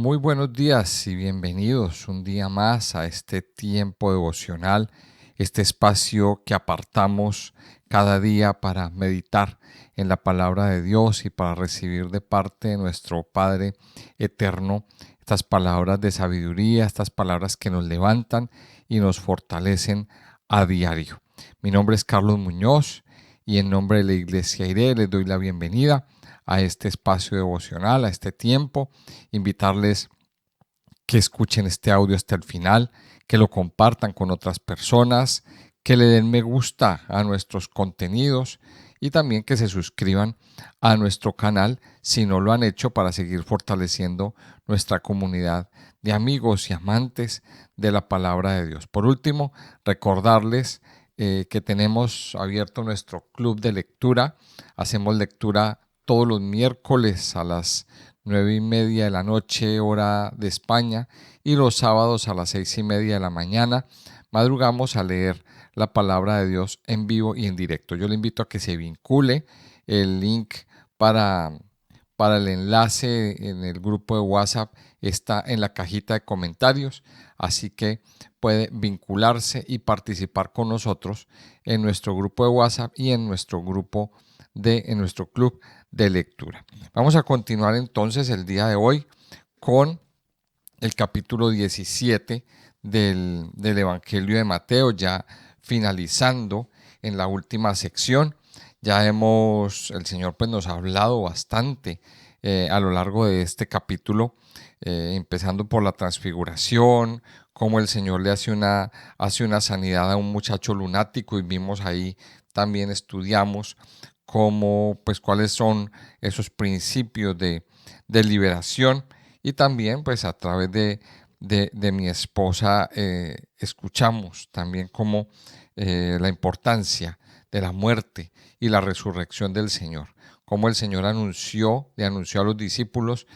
Muy buenos días y bienvenidos un día más a este tiempo devocional, este espacio que apartamos cada día para meditar en la palabra de Dios y para recibir de parte de nuestro Padre eterno estas palabras de sabiduría, estas palabras que nos levantan y nos fortalecen a diario. Mi nombre es Carlos Muñoz y en nombre de la Iglesia IRE les doy la bienvenida a este espacio devocional, a este tiempo, invitarles que escuchen este audio hasta el final, que lo compartan con otras personas, que le den me gusta a nuestros contenidos y también que se suscriban a nuestro canal si no lo han hecho para seguir fortaleciendo nuestra comunidad de amigos y amantes de la palabra de Dios. Por último, recordarles que tenemos abierto nuestro club de lectura. Hacemos lectura todos los miércoles a las 9:30 de la noche, hora de España, y los sábados a las 6:30 de la mañana. Madrugamos a leer la palabra de Dios en vivo y en directo. Yo le invito a que se vincule. El link para el enlace en el grupo de WhatsApp está en la cajita de comentarios, así que puede vincularse y participar con nosotros en nuestro grupo de WhatsApp y en nuestro club de lectura. Vamos a continuar entonces el día de hoy con el capítulo 17 del Evangelio de Mateo, ya finalizando en la última sección. El Señor pues nos ha hablado bastante a lo largo de este capítulo, empezando por la transfiguración, cómo el Señor le hace una sanidad a un muchacho lunático, y vimos ahí, también estudiamos cuáles son esos principios de liberación, y también pues a través de mi esposa escuchamos también cómo la importancia de la muerte y la resurrección del Señor, cómo el Señor le anunció a los discípulos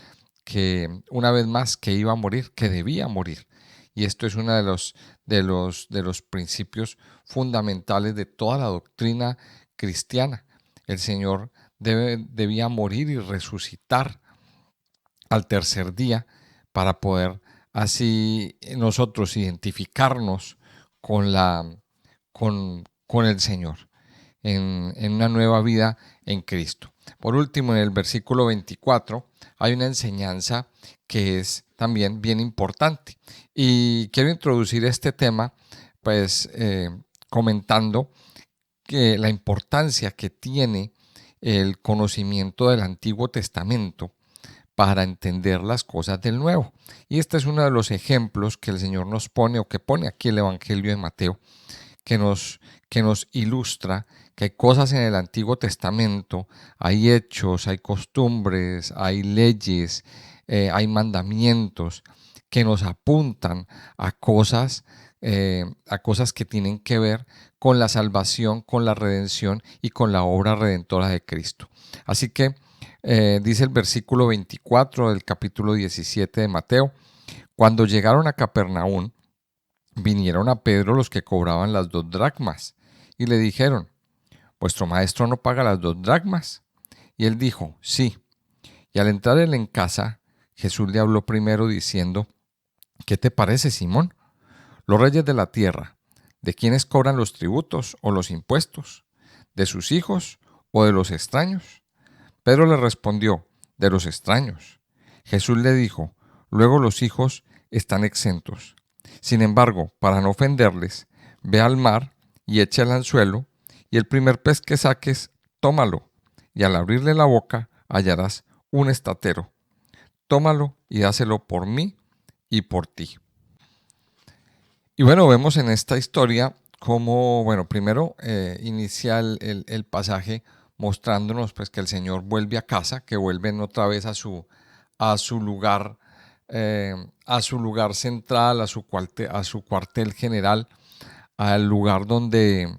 que una vez más que iba a morir, que debía morir. Y esto es uno de los principios fundamentales de toda la doctrina cristiana. El Señor debía morir y resucitar al tercer día para poder así nosotros identificarnos con el Señor en una nueva vida en Cristo. Por último, en el versículo 24 hay una enseñanza que es también bien importante, y quiero introducir este tema comentando que la importancia que tiene el conocimiento del Antiguo Testamento para entender las cosas del Nuevo. Y este es uno de los ejemplos que el Señor nos pone, o que pone aquí el Evangelio de Mateo, que nos ilustra que hay cosas en el Antiguo Testamento, hay hechos, hay costumbres, hay leyes, hay mandamientos que nos apuntan a cosas que tienen que ver con la salvación, con la redención y con la obra redentora de Cristo. Así que dice el versículo 24 del capítulo 17 de Mateo: cuando llegaron a Capernaum, vinieron a Pedro los que cobraban las 2 dracmas y le dijeron: ¿vuestro maestro no paga las 2 dracmas? Y él dijo: sí. Y al entrar él en casa, Jesús le habló primero diciendo: ¿qué te parece, Simón? Los reyes de la tierra, ¿de quiénes cobran los tributos o los impuestos? ¿De sus hijos o de los extraños? Pedro le respondió: de los extraños. Jesús le dijo: luego los hijos están exentos. Sin embargo, para no ofenderles, ve al mar y echa el anzuelo, y el primer pez que saques, tómalo, y al abrirle la boca hallarás un estatero. Tómalo y dáselo por mí y por ti. Y bueno, vemos en esta historia cómo, primero inicia el pasaje mostrándonos pues que el Señor vuelve a casa, que vuelven otra vez a su lugar, a su lugar central, a su cuartel general, al lugar donde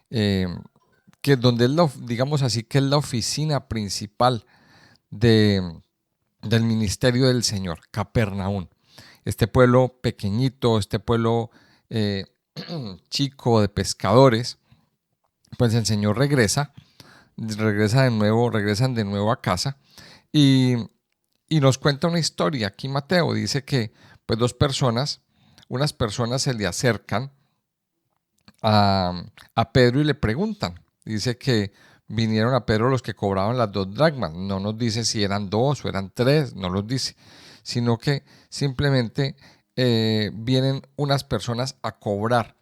donde es digamos así, que es la oficina principal del ministerio del Señor, Capernaum. Este pueblo pequeñito, este pueblo chico de pescadores, pues el Señor regresan de nuevo a casa, y Y nos cuenta una historia. Aquí Mateo dice que pues unas personas se le acercan a Pedro y le preguntan. Dice que vinieron a Pedro los que cobraban las 2 dracmas. No nos dice si eran 2 o eran 3, no los dice, sino que simplemente vienen unas personas a cobrar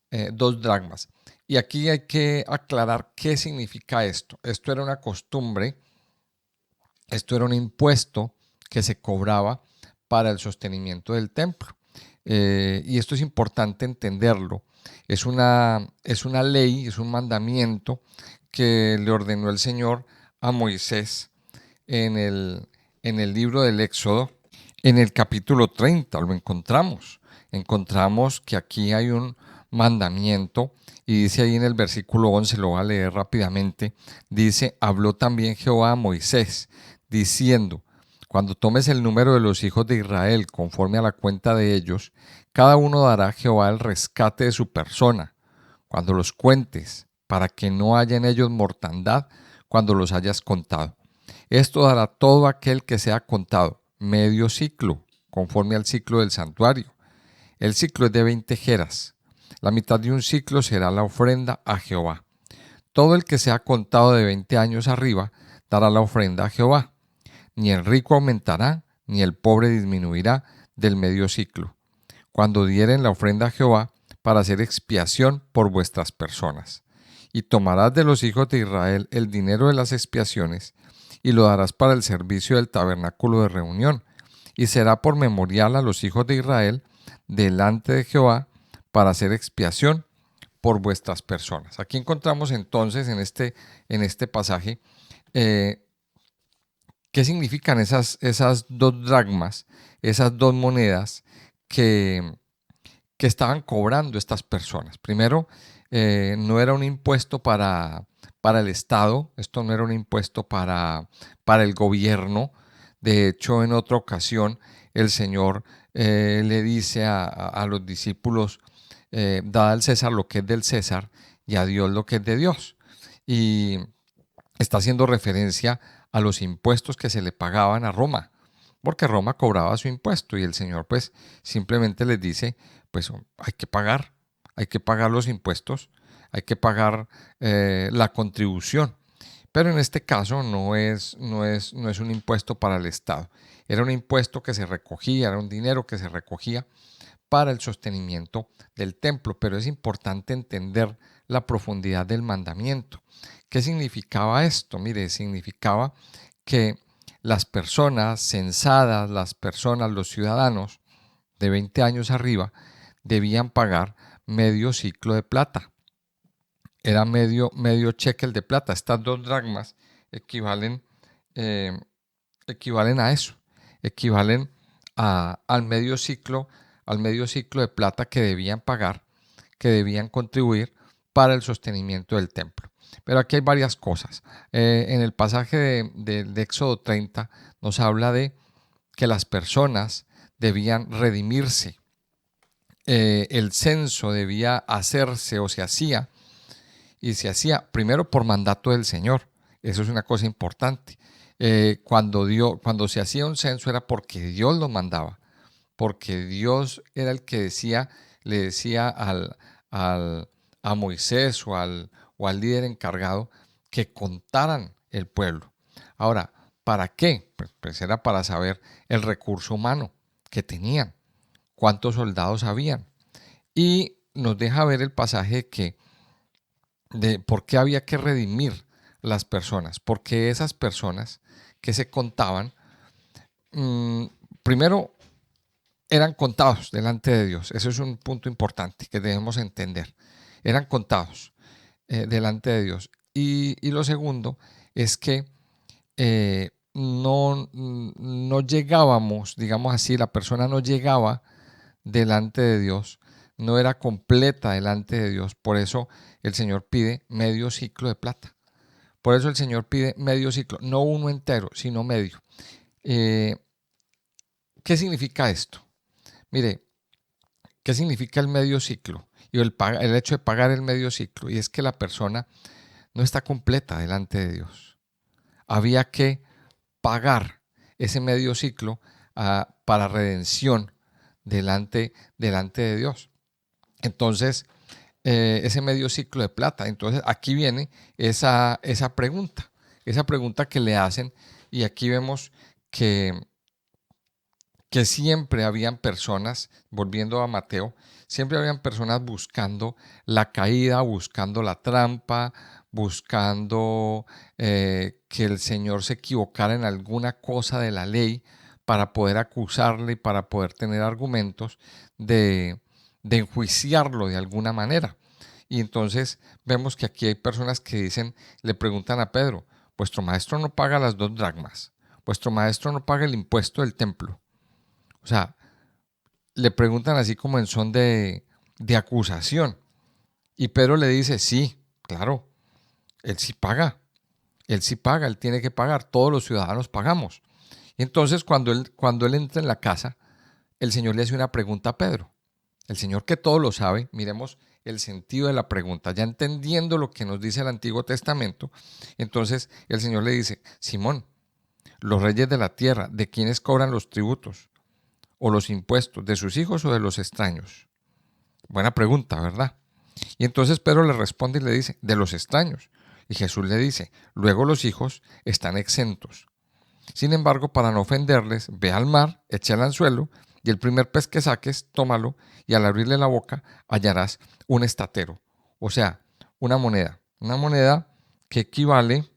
2 dracmas. Y aquí hay que aclarar qué significa esto. Esto era una costumbre, esto era un impuesto que se cobraba para el sostenimiento del templo. Y esto es importante entenderlo. Es una ley, es un mandamiento que le ordenó el Señor a Moisés en en el libro del Éxodo. En el capítulo 30 lo encontramos. Encontramos que aquí hay un mandamiento y dice ahí en el versículo 11, lo voy a leer rápidamente, dice, habló también Jehová a Moisés, diciendo, cuando tomes el número de los hijos de Israel conforme a la cuenta de ellos, cada uno dará a Jehová el rescate de su persona, cuando los cuentes, para que no haya en ellos mortandad cuando los hayas contado. Esto dará todo aquel que sea contado, medio ciclo, conforme al ciclo del santuario. El ciclo es de 20 jeras. La mitad de un ciclo será la ofrenda a Jehová. Todo el que sea contado de 20 años arriba dará la ofrenda a Jehová. Ni el rico aumentará, ni el pobre disminuirá del medio ciclo, cuando dieren la ofrenda a Jehová para hacer expiación por vuestras personas. Y tomarás de los hijos de Israel el dinero de las expiaciones y lo darás para el servicio del tabernáculo de reunión, y será por memorial a los hijos de Israel delante de Jehová para hacer expiación por vuestras personas. Aquí encontramos entonces en este pasaje qué significan esas 2 dracmas, esas 2 monedas que estaban cobrando estas personas. Primero, no era un impuesto para el Estado, esto no era un impuesto para el gobierno. De hecho, en otra ocasión, el Señor le dice a los discípulos, dad al César lo que es del César y a Dios lo que es de Dios. Y está haciendo referencia a los impuestos que se le pagaban a Roma, porque Roma cobraba su impuesto y el Señor pues simplemente les dice, pues hay que pagar los impuestos, hay que pagar la contribución. Pero en este caso no es un impuesto para el Estado, era un impuesto que se recogía, era un dinero que se recogía para el sostenimiento del templo, pero es importante entender la profundidad del mandamiento. ¿Qué significaba esto? Mire, significaba que las personas censadas, los ciudadanos de 20 años arriba, debían pagar medio ciclo de plata. Era medio shekel de plata. Estas 2 dracmas equivalen, equivalen a eso, equivalen al medio ciclo de plata que debían pagar, que debían contribuir para el sostenimiento del templo. Pero aquí hay varias cosas. En el pasaje de Éxodo 30 nos habla de que las personas debían redimirse. El censo debía hacerse o se hacía, y se hacía primero por mandato del Señor. Eso es una cosa importante. Cuando se hacía un censo era porque Dios lo mandaba, porque Dios era el que le decía a Moisés o al líder encargado que contaran el pueblo. Ahora, ¿para qué? Pues era para saber el recurso humano que tenían, cuántos soldados habían. Y nos deja ver el pasaje de por qué había que redimir las personas, porque esas personas que se contaban, primero eran contados delante de Dios. Eso es un punto importante que debemos entender. Eran contados delante de Dios. Y lo segundo es que no llegábamos, digamos así, la persona no llegaba delante de Dios, no era completa delante de Dios. Por eso el Señor pide medio ciclo de plata. Por eso el Señor pide medio ciclo, no uno entero, sino medio. ¿Qué significa esto? Mire, ¿qué significa el medio ciclo? Y el hecho de pagar el medio ciclo. Y es que la persona no está completa delante de Dios. Había que pagar ese medio ciclo para redención delante de Dios. Entonces, ese medio ciclo de plata. Entonces, aquí viene esa pregunta que le hacen, y aquí vemos que siempre habían personas, volviendo a Mateo, siempre habían personas buscando la caída, buscando la trampa, buscando que el Señor se equivocara en alguna cosa de la ley para poder acusarle y para poder tener argumentos de enjuiciarlo de alguna manera. Y entonces vemos que aquí hay personas que le preguntan a Pedro: vuestro maestro no paga las 2 dracmas, vuestro maestro no paga el impuesto del templo. O sea, le preguntan así como en son de acusación. Y Pedro le dice: sí, claro, él sí paga, él tiene que pagar, todos los ciudadanos pagamos. Y entonces cuando él entra en la casa, el Señor le hace una pregunta a Pedro. El Señor, que todo lo sabe, miremos el sentido de la pregunta, ya entendiendo lo que nos dice el Antiguo Testamento. Entonces el Señor le dice: Simón, los reyes de la tierra, ¿de quiénes cobran los tributos o los impuestos? ¿De sus hijos o de los extraños? Buena pregunta, ¿verdad? Y entonces Pedro le responde y le dice: de los extraños. Y Jesús le dice: luego los hijos están exentos. Sin embargo, para no ofenderles, ve al mar, echa el anzuelo, y el primer pez que saques, tómalo, y al abrirle la boca hallarás un estatero. O sea, una moneda que equivale,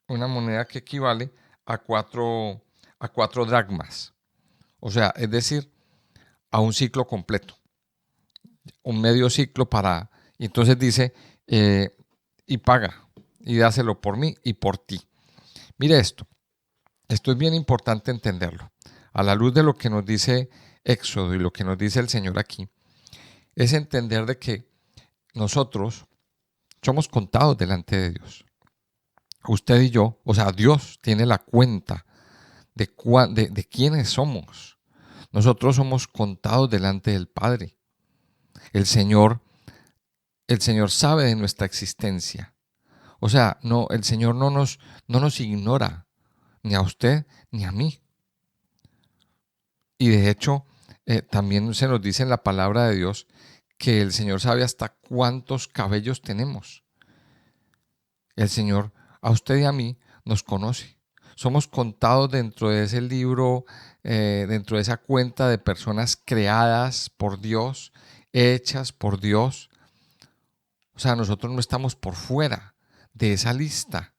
una moneda que equivale a cuatro dracmas. O sea, es decir, a un ciclo completo, un medio ciclo para. Y entonces dice, y paga, y dáselo por mí y por ti. Mire esto es bien importante entenderlo. A la luz de lo que nos dice Éxodo y lo que nos dice el Señor aquí, es entender de que nosotros somos contados delante de Dios. Usted y yo, o sea, Dios tiene la cuenta de quiénes somos. Nosotros somos contados delante del Padre. El Señor, el Señor sabe de nuestra existencia. O sea, no, el Señor no nos ignora, ni a usted ni a mí. Y de hecho, también se nos dice en la palabra de Dios que el Señor sabe hasta cuántos cabellos tenemos. El Señor a usted y a mí nos conoce. Somos contados dentro de ese libro, dentro de esa cuenta de personas creadas por Dios, hechas por Dios. O sea, nosotros no estamos por fuera de esa lista.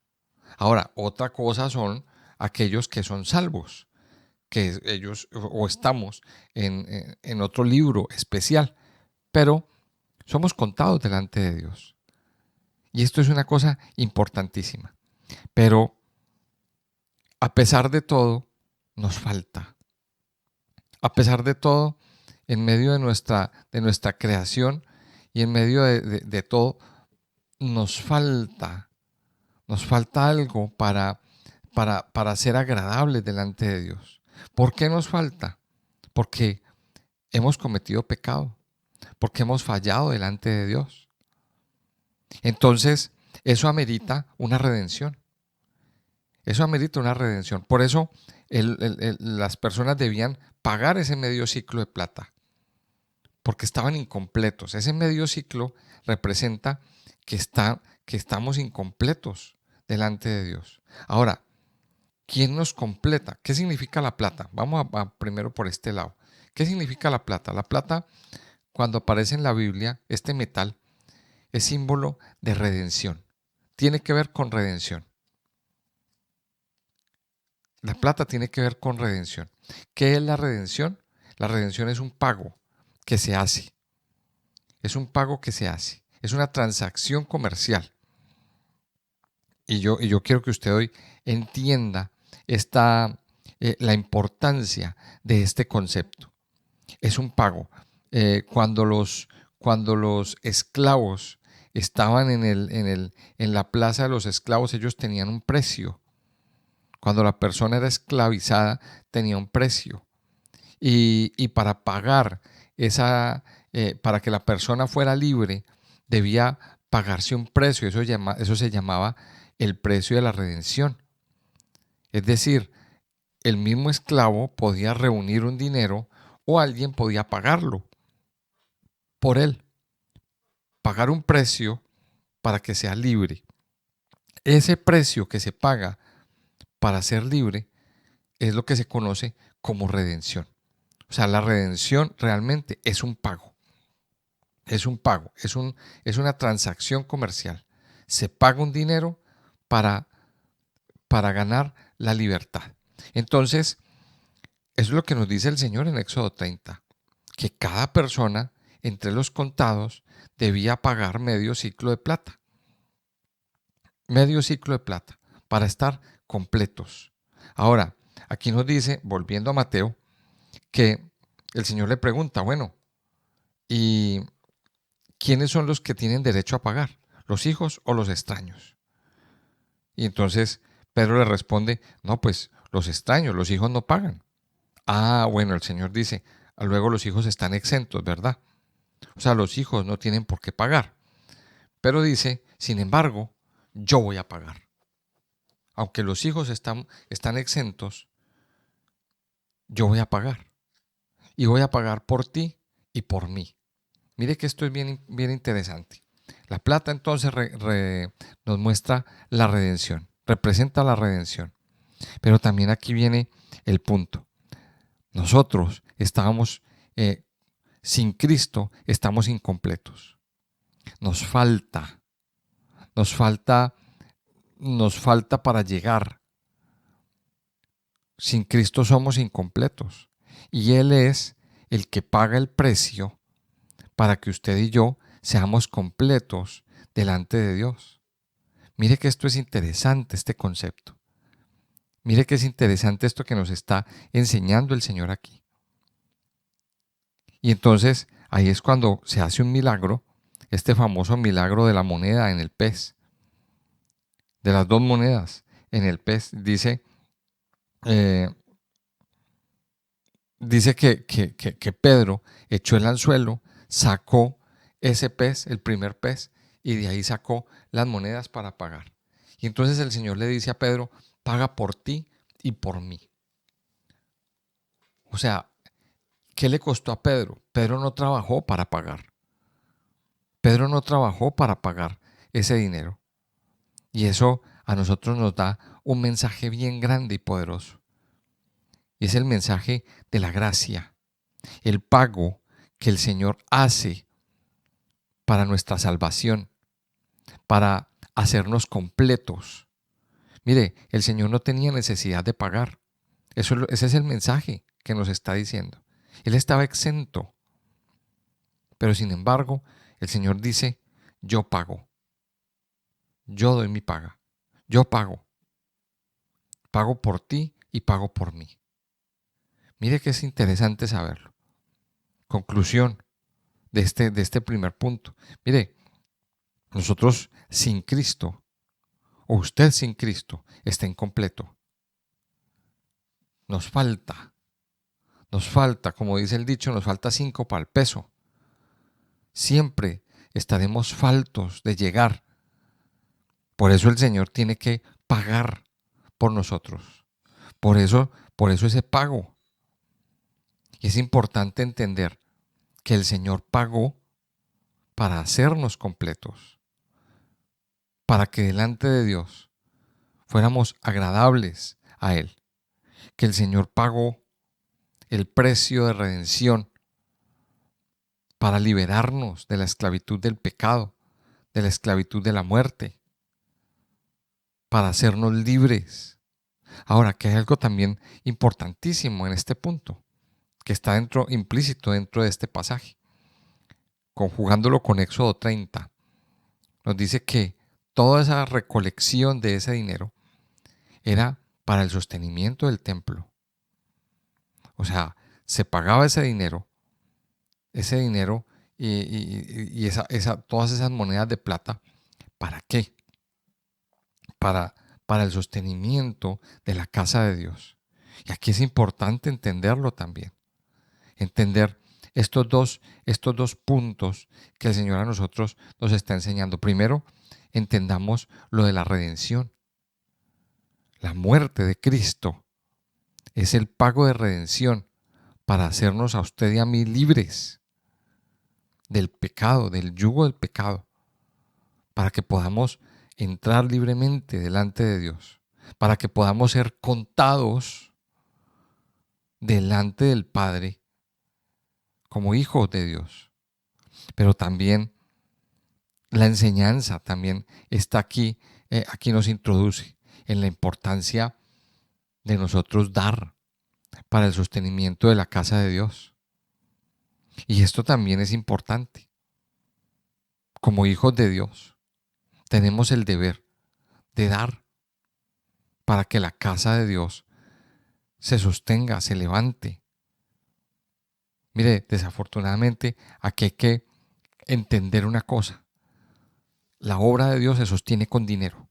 Ahora, otra cosa son aquellos que son salvos, que ellos o estamos en otro libro especial, pero somos contados delante de Dios. Y esto es una cosa importantísima. Pero a pesar de todo, nos falta. A pesar de todo, en medio de nuestra creación y en medio de todo, nos falta algo para ser agradables delante de Dios. ¿Por qué nos falta? Porque hemos cometido pecado, porque hemos fallado delante de Dios. Entonces, eso amerita una redención. Eso amerita una redención. Por eso las personas debían pagar ese medio ciclo de plata, porque estaban incompletos. Ese medio ciclo representa que estamos incompletos delante de Dios. Ahora, ¿quién nos completa? ¿Qué significa la plata? Vamos primero por este lado. ¿Qué significa la plata? La plata, cuando aparece en la Biblia, este metal es símbolo de redención. Tiene que ver con redención. La plata tiene que ver con redención. ¿Qué es la redención? La redención es un pago que se hace. Es un pago que se hace. Es una transacción comercial. Y yo quiero que usted hoy entienda la importancia de este concepto. Es un pago. Cuando los esclavos estaban en la plaza de los esclavos, ellos tenían un precio. Cuando la persona era esclavizada, tenía un precio. Y para pagar para que la persona fuera libre, debía pagarse un precio. Eso se llamaba el precio de la redención. Es decir, el mismo esclavo podía reunir un dinero o alguien podía pagarlo por él, pagar un precio para que sea libre. Ese precio que se paga para ser libre es lo que se conoce como redención. O sea, la redención realmente es un pago. Es un pago, es una transacción comercial. Se paga un dinero para, para ganar la libertad. Entonces, eso es lo que nos dice el Señor en Éxodo 30, que cada persona entre los contados debía pagar medio ciclo de plata. Medio ciclo de plata para estar completos. Ahora, aquí nos dice, volviendo a Mateo, que el Señor le pregunta, bueno, ¿y quiénes son los que tienen derecho a pagar? ¿Los hijos o los extraños? Y entonces Pedro le responde, no, pues los extraños, los hijos no pagan. Ah, bueno, el Señor dice, luego los hijos están exentos, ¿verdad? O sea, los hijos no tienen por qué pagar. Pero dice, sin embargo, yo voy a pagar. Aunque los hijos están exentos, yo voy a pagar. Y voy a pagar por ti y por mí. Mire que esto es bien, bien interesante. La plata entonces nos muestra la redención, representa la redención. Pero también aquí viene el punto. Nosotros estábamos, sin Cristo, estamos incompletos. Nos falta, nos falta, nos falta para llegar. Sin Cristo somos incompletos. Y Él es el que paga el precio para que usted y yo seamos completos delante de Dios. Mire que esto es interesante, este concepto. Mire que es interesante esto que nos está enseñando el Señor aquí. Y entonces ahí es cuando se hace un milagro, este famoso milagro de la moneda en el pez, de las dos monedas en el pez. Eh, dice que Pedro echó el anzuelo, sacó ese pez, el primer pez, y de ahí sacó las monedas para pagar. Y entonces el Señor le dice a Pedro, paga por ti y por mí. O sea, ¿qué le costó a Pedro? Pedro no trabajó para pagar. Pedro no trabajó para pagar ese dinero. Y eso a nosotros nos da un mensaje bien grande y poderoso. Y es el mensaje de la gracia, el pago que el Señor hace para nuestra salvación, para hacernos completos. Mire, el Señor no tenía necesidad de pagar. Ese es el mensaje que nos está diciendo. Él estaba exento. Pero sin embargo, el Señor dice, yo pago. Yo doy mi paga. Yo pago. Pago por ti y pago por mí. Mire que es interesante saberlo. Conclusión de este primer punto. Mire, nosotros sin Cristo, o usted sin Cristo, está incompleto. Nos falta, como dice el dicho, nos falta 5 para el peso. Siempre estaremos faltos de llegar. Por eso el Señor tiene que pagar por nosotros. Por eso ese pago. Y es importante entender que el Señor pagó para hacernos completos, para que delante de Dios fuéramos agradables a Él, que el Señor pagó el precio de redención para liberarnos de la esclavitud del pecado, de la esclavitud de la muerte, para hacernos libres. Ahora, que hay algo también importantísimo en este punto, que está implícito dentro de este pasaje, conjugándolo con Éxodo 30, nos dice que toda esa recolección de ese dinero era para el sostenimiento del templo. O sea, se pagaba ese dinero y todas esas monedas de plata, ¿para qué? Para el sostenimiento de la casa de Dios. Y aquí es importante entenderlo también. Entender estos dos puntos que el Señor a nosotros nos está enseñando. Primero, entendamos lo de la redención. La muerte de Cristo es el pago de redención para hacernos a usted y a mí libres del pecado, del yugo del pecado, para que podamos entrar libremente delante de Dios, para que podamos ser contados delante del Padre como hijos de Dios. Pero también la enseñanza también está aquí, aquí nos introduce en la importancia de nosotros dar para el sostenimiento de la casa de Dios. Y esto también es importante. Como hijos de Dios, tenemos el deber de dar para que la casa de Dios se sostenga, se levante. Mire, desafortunadamente, aquí hay que entender una cosa. La obra de Dios se sostiene con dinero.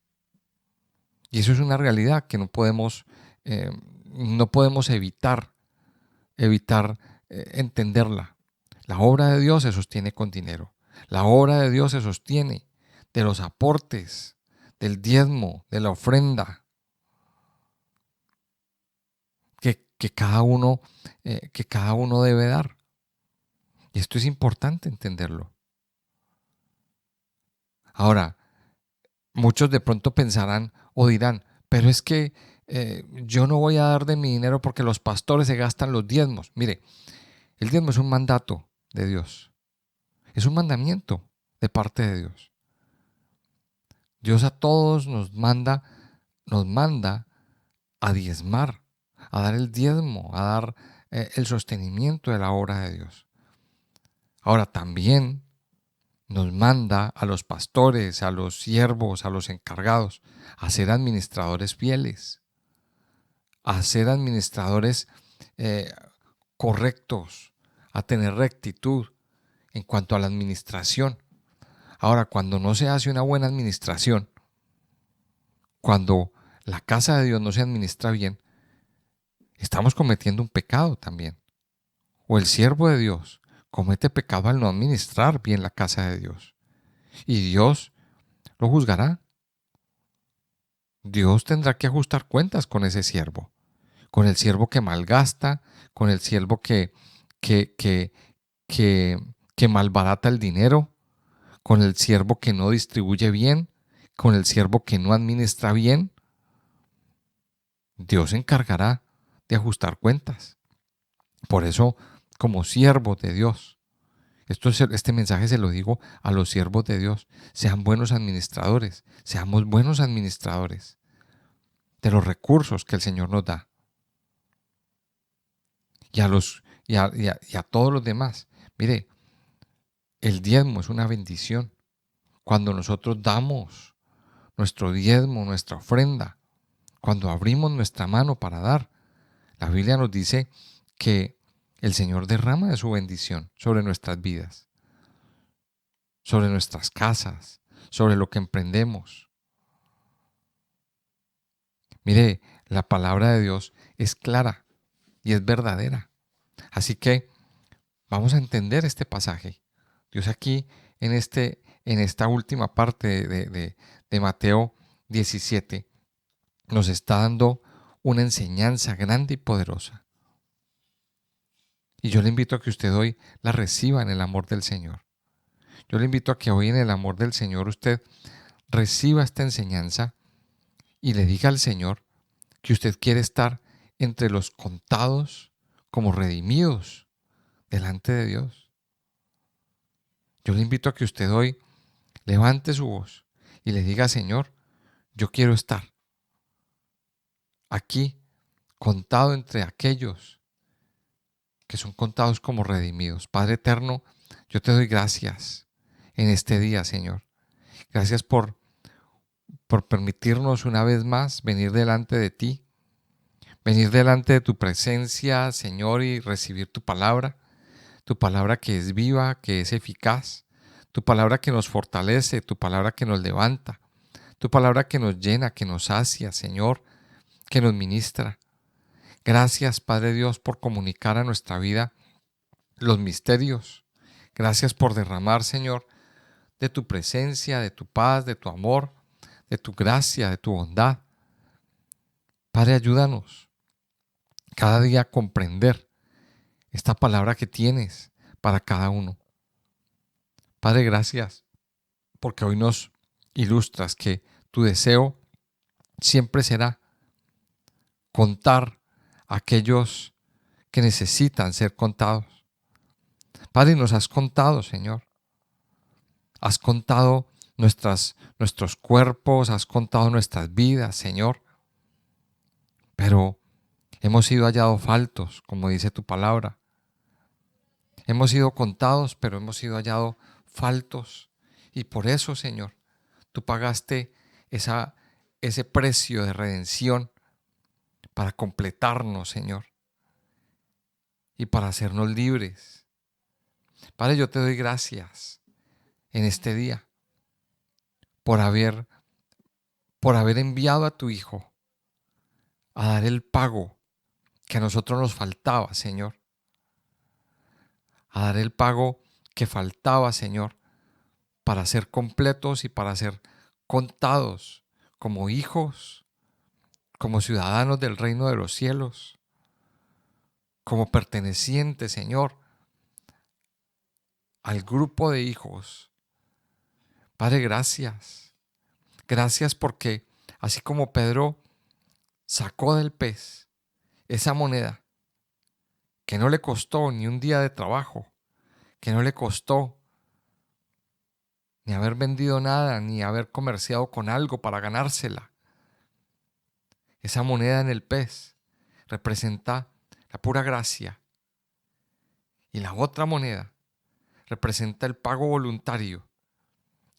Y eso es una realidad que no podemos evitar entenderla. La obra de Dios se sostiene con dinero. La obra de Dios se sostiene de los aportes, del diezmo, de la ofrenda que cada uno debe dar. Y esto es importante entenderlo. Ahora, muchos de pronto pensarán o dirán, pero es que yo no voy a dar de mi dinero porque los pastores se gastan los diezmos. Mire, el diezmo es un mandato de Dios. Es un mandamiento de parte de Dios. Dios a todos nos manda a diezmar, a dar el diezmo, a dar el sostenimiento de la obra de Dios. Ahora también nos manda a los pastores, a los siervos, a los encargados, a ser administradores fieles, a ser administradores eh, correctos, a tener rectitud en cuanto a la administración. Ahora, cuando no se hace una buena administración, cuando la casa de Dios no se administra bien, estamos cometiendo un pecado también. O el siervo de Dios comete pecado al no administrar bien la casa de Dios. Y Dios lo juzgará. Dios tendrá que ajustar cuentas con ese siervo, con el siervo que malgasta, con el siervo que, que, que, que malbarata el dinero, con el siervo que no distribuye bien, con el siervo que no administra bien. Dios se encargará de ajustar cuentas. Por eso, como siervos de Dios, este mensaje se lo digo a los siervos de Dios, sean buenos administradores, seamos buenos administradores de los recursos que el Señor nos da. Y a todos los demás. Mire, el diezmo es una bendición. Cuando nosotros damos nuestro diezmo, nuestra ofrenda, cuando abrimos nuestra mano para dar, la Biblia nos dice que el Señor derrama de su bendición sobre nuestras vidas, sobre nuestras casas, sobre lo que emprendemos. Mire, la palabra de Dios es clara y es verdadera. Así que vamos a entender este pasaje. Dios aquí en esta última parte de Mateo 17 nos está dando una enseñanza grande y poderosa. Y yo le invito a que usted hoy la reciba en el amor del Señor. Yo le invito a que hoy en el amor del Señor usted reciba esta enseñanza y le diga al Señor que usted quiere estar entre los contados como redimidos delante de Dios. Yo le invito a que usted hoy levante su voz y le diga, Señor, yo quiero estar aquí contado entre aquellos que son contados como redimidos. Padre eterno, yo te doy gracias en este día, Señor. Gracias por permitirnos una vez más venir delante de ti, venir delante de tu presencia, Señor, y recibir tu palabra que es viva, que es eficaz, tu palabra que nos fortalece, tu palabra que nos levanta, tu palabra que nos llena, que nos sacia, Señor, que nos ministra. Gracias, Padre Dios, por comunicar a nuestra vida los misterios. Gracias por derramar, Señor, de tu presencia, de tu paz, de tu amor, de tu gracia, de tu bondad. Padre, ayúdanos cada día a comprender esta palabra que tienes para cada uno. Padre, gracias porque hoy nos ilustras que tu deseo siempre será contar a aquellos que necesitan ser contados. Padre, nos has contado, Señor. Has contado nuestros cuerpos, has contado nuestras vidas, Señor. Pero hemos sido hallados faltos, como dice tu palabra. Hemos sido contados, pero hemos sido hallados faltos. Y por eso, Señor, tú pagaste ese precio de redención para completarnos, Señor, y para hacernos libres. Padre, yo te doy gracias en este día por haber enviado a tu Hijo a dar el pago que a nosotros nos faltaba, Señor. A dar el pago que faltaba, Señor, para ser completos y para ser contados como hijos, como ciudadanos del reino de los cielos, como pertenecientes, Señor, al grupo de hijos. Padre, gracias. Gracias porque así como Pedro sacó del pez esa moneda que no le costó ni un día de trabajo, que no le costó ni haber vendido nada, ni haber comerciado con algo para ganársela. Esa moneda en el pez representa la pura gracia. Y la otra moneda representa el pago voluntario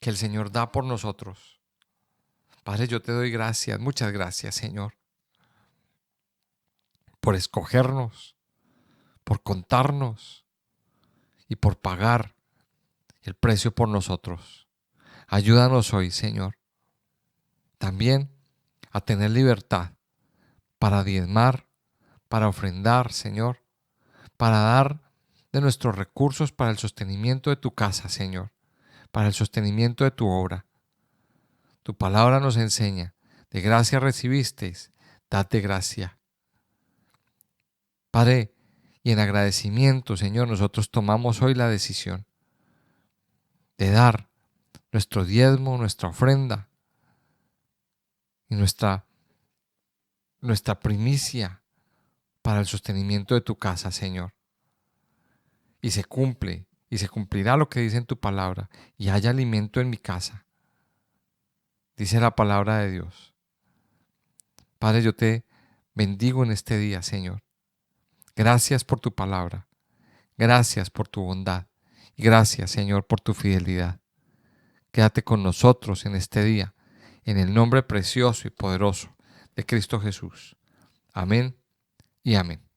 que el Señor da por nosotros. Padre, yo te doy gracias, muchas gracias, Señor, por escogernos, por contarnos y por pagar el precio por nosotros. Ayúdanos hoy, Señor, también a tener libertad para diezmar, para ofrendar, Señor, para dar de nuestros recursos para el sostenimiento de tu casa, Señor, para el sostenimiento de tu obra. Tu palabra nos enseña, de gracia recibisteis, dad de gracia. Padre, y en agradecimiento, Señor, nosotros tomamos hoy la decisión de dar nuestro diezmo, nuestra ofrenda y nuestra primicia para el sostenimiento de tu casa, Señor. Y se cumple, y se cumplirá lo que dice en tu palabra, y haya alimento en mi casa. Dice la palabra de Dios. Padre, yo te bendigo en este día, Señor. Gracias por tu palabra. Gracias por tu bondad. Y gracias, Señor, por tu fidelidad. Quédate con nosotros en este día, en el nombre precioso y poderoso de Cristo Jesús. Amén y amén.